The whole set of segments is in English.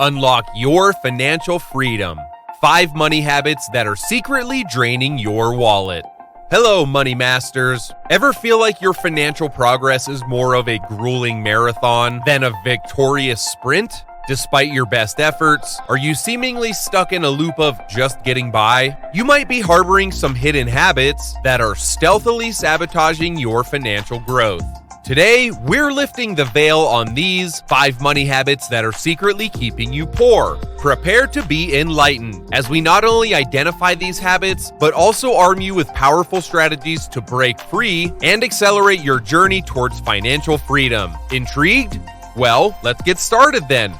Unlock your financial freedom. 5 money habits that are secretly draining your wallet. Hello, money masters. Ever feel like your financial progress is more of a grueling marathon than a victorious sprint? Despite your best efforts, are you seemingly stuck in a loop of just getting by? You might be harboring some hidden habits that are stealthily sabotaging your financial growth. Today, we're lifting the veil on these 5 money habits that are secretly keeping you poor. Prepare to be enlightened as we not only identify these habits, but also arm you with powerful strategies to break free and accelerate your journey towards financial freedom. Intrigued? Well, let's get started then.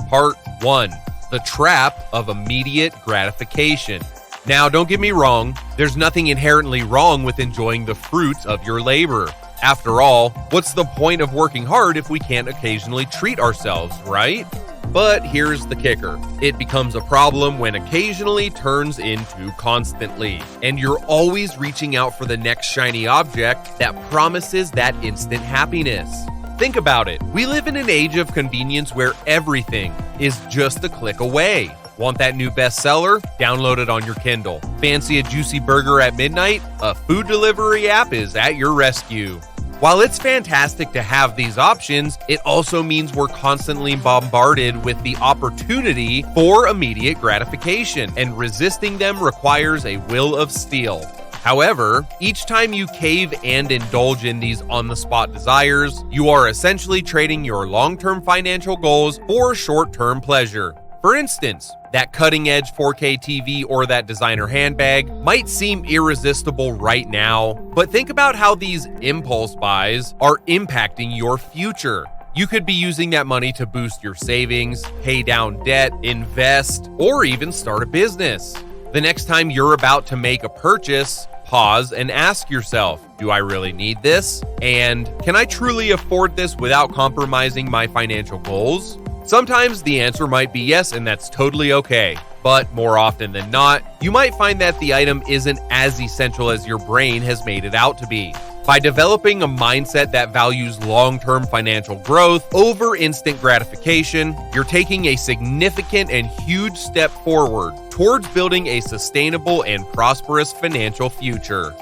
Part 1. The trap of immediate gratification. Now, don't get me wrong, there's nothing inherently wrong with enjoying the fruits of your labor. After all, what's the point of working hard if we can't occasionally treat ourselves, right? But here's the kicker. It becomes a problem when occasionally turns into constantly, and you're always reaching out for the next shiny object that promises that instant happiness. Think about it. We live in an age of convenience where everything is just a click away. Want that new bestseller? Download it on your Kindle. Fancy a juicy burger at midnight? A food delivery app is at your rescue. While it's fantastic to have these options, it also means we're constantly bombarded with the opportunity for immediate gratification, and resisting them requires a will of steel. However, each time you cave and indulge in these on-the-spot desires, you are essentially trading your long-term financial goals for short-term pleasure. For instance, that cutting-edge 4K TV or that designer handbag might seem irresistible right now, but think about how these impulse buys are impacting your future. You could be using that money to boost your savings, pay down debt, invest, or even start a business. The next time you're about to make a purchase, pause and ask yourself, do I really need this? And can I truly afford this without compromising my financial goals? Sometimes the answer might be yes, and that's totally okay. But more often than not, you might find that the item isn't as essential as your brain has made it out to be. By developing a mindset that values long-term financial growth over instant gratification, you're taking a significant and huge step forward towards building a sustainable and prosperous financial future.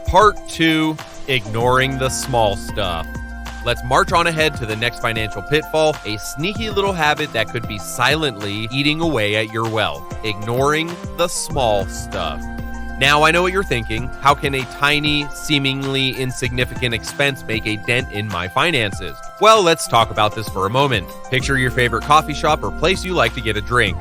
Part 2. Ignoring the small stuff. Let's march on ahead to the next financial pitfall, a sneaky little habit that could be silently eating away at your wealth. Ignoring the small stuff. Now, I know what you're thinking. How can a tiny, seemingly insignificant expense make a dent in my finances? Well, let's talk about this for a moment. Picture your favorite coffee shop or place you like to get a drink.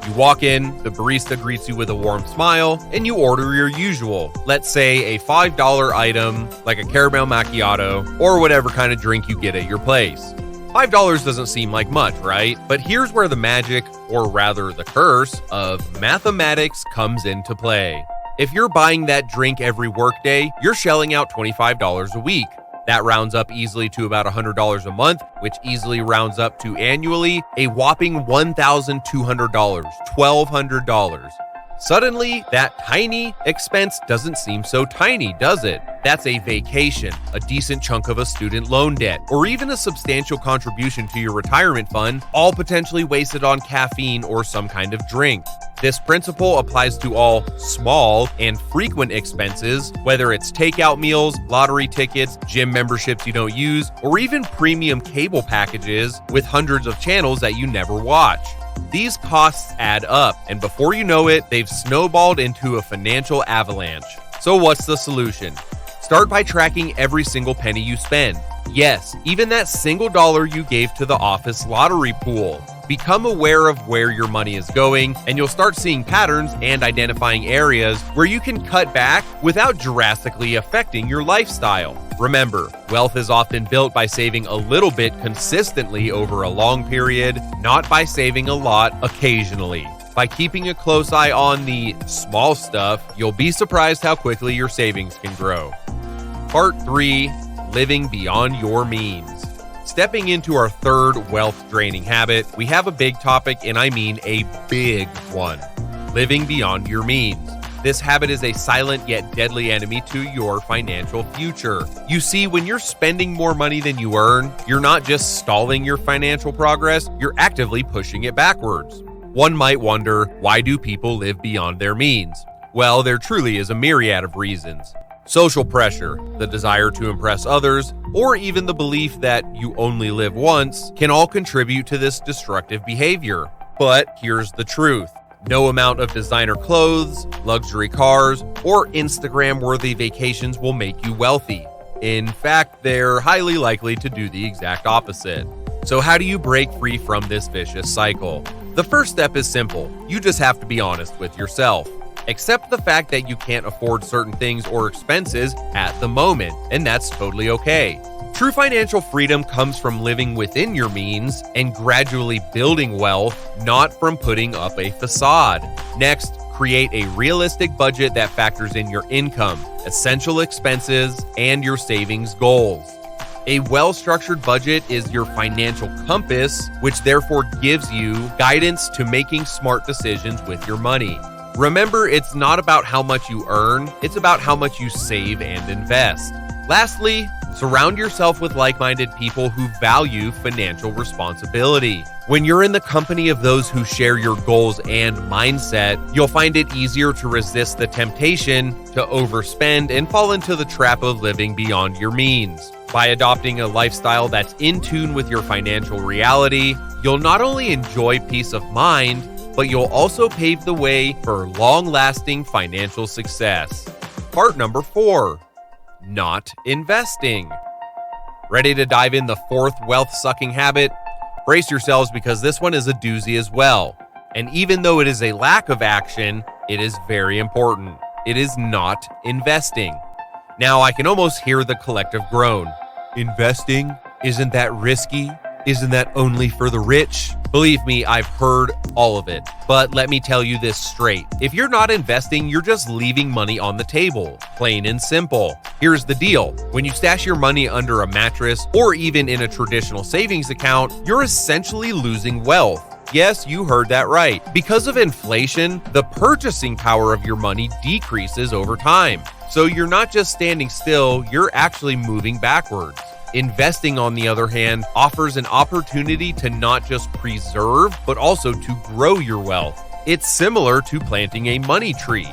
You walk in, the barista greets you with a warm smile, and you order your usual, let's say a $5 item like a caramel macchiato or whatever kind of drink you get at your place. $5 doesn't seem like much, right? But here's where the magic, or rather the curse, of mathematics comes into play. If you're buying that drink every workday, you're shelling out $25 a week. That rounds up easily to about $100 a month, which easily rounds up to annually a whopping $1,200, $1,200. Suddenly, that tiny expense doesn't seem so tiny, does it? That's a vacation, a decent chunk of a student loan debt, or even a substantial contribution to your retirement fund, all potentially wasted on caffeine or some kind of drink. This principle applies to all small and frequent expenses, whether it's takeout meals, lottery tickets, gym memberships you don't use, or even premium cable packages with hundreds of channels that you never watch. These costs add up, and before you know it, they've snowballed into a financial avalanche. So what's the solution? Start by tracking every single penny you spend. Yes, even that single dollar you gave to the office lottery pool. Become aware of where your money is going, and you'll start seeing patterns and identifying areas where you can cut back without drastically affecting your lifestyle. Remember, wealth is often built by saving a little bit consistently over a long period, not by saving a lot occasionally. By keeping a close eye on the small stuff, you'll be surprised how quickly your savings can grow. Part 3. Living beyond your means. Stepping into our third wealth-draining habit, we have a big topic, and I mean a big one. Living beyond your means. This habit is a silent yet deadly enemy to your financial future. You see, when you're spending more money than you earn, you're not just stalling your financial progress, you're actively pushing it backwards. One might wonder, why do people live beyond their means? Well, there truly is a myriad of reasons. Social pressure, the desire to impress others, or even the belief that you only live once can all contribute to this destructive behavior. But here's the truth. No amount of designer clothes, luxury cars, or Instagram-worthy vacations will make you wealthy. In fact, they're highly likely to do the exact opposite. So how do you break free from this vicious cycle? The first step is simple. You just have to be honest with yourself. Accept the fact that you can't afford certain things or expenses at the moment, and that's totally okay. True financial freedom comes from living within your means and gradually building wealth, not from putting up a facade. Next, create a realistic budget that factors in your income, essential expenses, and your savings goals. A well-structured budget is your financial compass, which therefore gives you guidance to making smart decisions with your money. Remember, it's not about how much you earn, it's about how much you save and invest. Lastly, surround yourself with like-minded people who value financial responsibility. When you're in the company of those who share your goals and mindset, you'll find it easier to resist the temptation to overspend and fall into the trap of living beyond your means. By adopting a lifestyle that's in tune with your financial reality, you'll not only enjoy peace of mind, but you'll also pave the way for long-lasting financial success. Part number 4, not investing. Ready to dive in the fourth wealth-sucking habit? Brace yourselves because this one is a doozy as well. And even though it is a lack of action, it is very important. It is not investing. Now, I can almost hear the collective groan. Investing? Isn't that risky? Isn't that only for the rich? Believe me, I've heard all of it. But let me tell you this straight. If you're not investing, you're just leaving money on the table. Plain and simple. Here's the deal. When you stash your money under a mattress or even in a traditional savings account, you're essentially losing wealth. Yes, you heard that right. Because of inflation, the purchasing power of your money decreases over time. So you're not just standing still, you're actually moving backwards. Investing, on the other hand, offers an opportunity to not just preserve, but also to grow your wealth. It's similar to planting a money tree.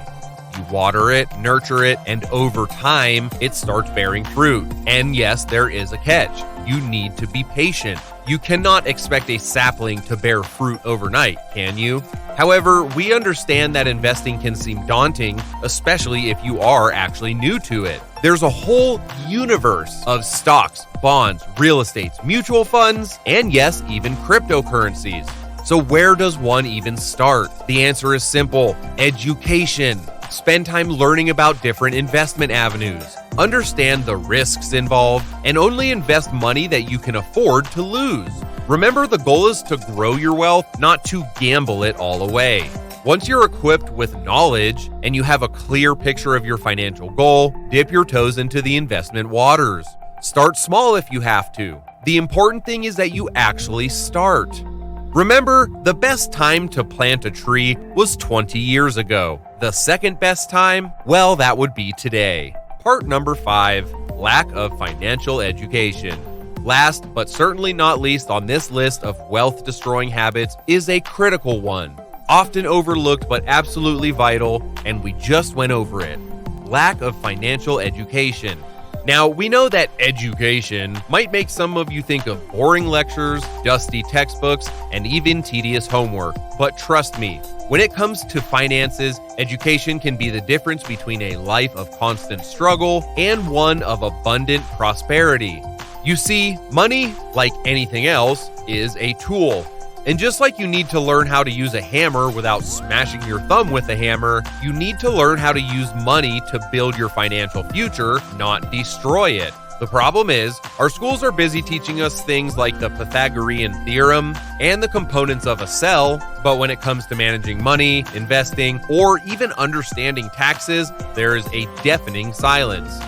You water it, nurture it, and over time, it starts bearing fruit. And yes, there is a catch. You need to be patient. You cannot expect a sapling to bear fruit overnight, can you? However, we understand that investing can seem daunting, especially if you are actually new to it. There's a whole universe of stocks, bonds, real estates, mutual funds, and yes, even cryptocurrencies. So where does one even start? The answer is simple: education. Spend time learning about different investment avenues. Understand the risks involved, and only invest money that you can afford to lose. Remember, the goal is to grow your wealth, not to gamble it all away. Once you're equipped with knowledge and you have a clear picture of your financial goal, dip your toes into the investment waters. Start small if you have to. The important thing is that you actually start. Remember, the best time to plant a tree was 20 years ago. The second best time? Well, that would be today. Part number 5, lack of financial education. Last, but certainly not least on this list of wealth-destroying habits is a critical one. Often overlooked but absolutely vital, and we just went over it. Lack of financial education. Now, we know that education might make some of you think of boring lectures, dusty textbooks, and even tedious homework. But trust me, when it comes to finances, education can be the difference between a life of constant struggle and one of abundant prosperity. You see, money, like anything else, is a tool. And just like you need to learn how to use a hammer without smashing your thumb with the hammer, you need to learn how to use money to build your financial future, not destroy it. The problem is, our schools are busy teaching us things like the Pythagorean theorem and the components of a cell, but when it comes to managing money, investing, or even understanding taxes, there is a deafening silence.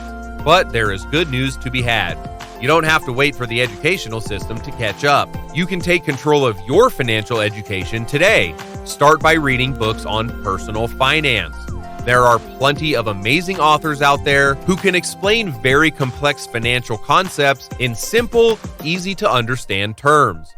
But there is good news to be had. You don't have to wait for the educational system to catch up. You can take control of your financial education today. Start by reading books on personal finance. There are plenty of amazing authors out there who can explain very complex financial concepts in simple, easy to understand terms.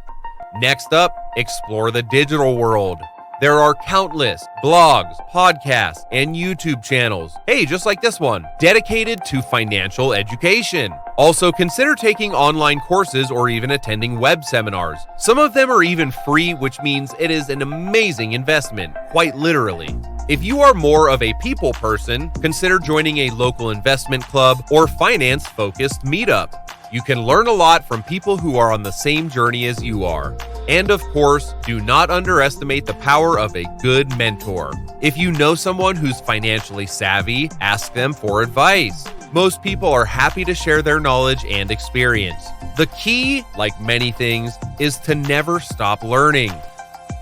Next up, explore the digital world. There are countless blogs, podcasts, and YouTube channels, hey, just like this one, dedicated to financial education. Also, consider taking online courses or even attending web seminars. Some of them are even free, which means it is an amazing investment, quite literally. If you are more of a people person, consider joining a local investment club or finance-focused meetup. You can learn a lot from people who are on the same journey as you are. And of course, do not underestimate the power of a good mentor. If you know someone who's financially savvy, ask them for advice. Most people are happy to share their knowledge and experience. The key, like many things, is to never stop learning.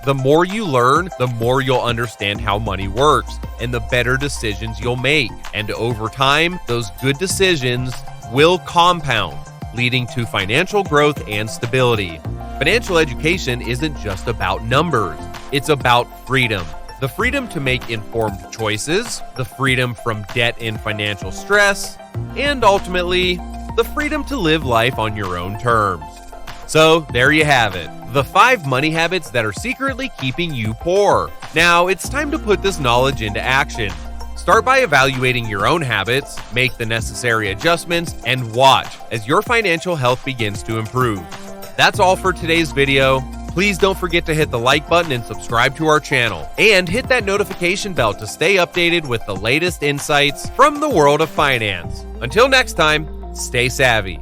The more you learn, the more you'll understand how money works and the better decisions you'll make. And over time, those good decisions will compound, leading to financial growth and stability. Financial education isn't just about numbers, it's about freedom. The freedom to make informed choices, the freedom from debt and financial stress, and ultimately, the freedom to live life on your own terms. So, there you have it. The 5 money habits that are secretly keeping you poor. Now, it's time to put this knowledge into action. Start by evaluating your own habits, make the necessary adjustments, and watch as your financial health begins to improve. That's all for today's video. Please don't forget to hit the like button and subscribe to our channel. And hit that notification bell to stay updated with the latest insights from the world of finance. Until next time, stay savvy.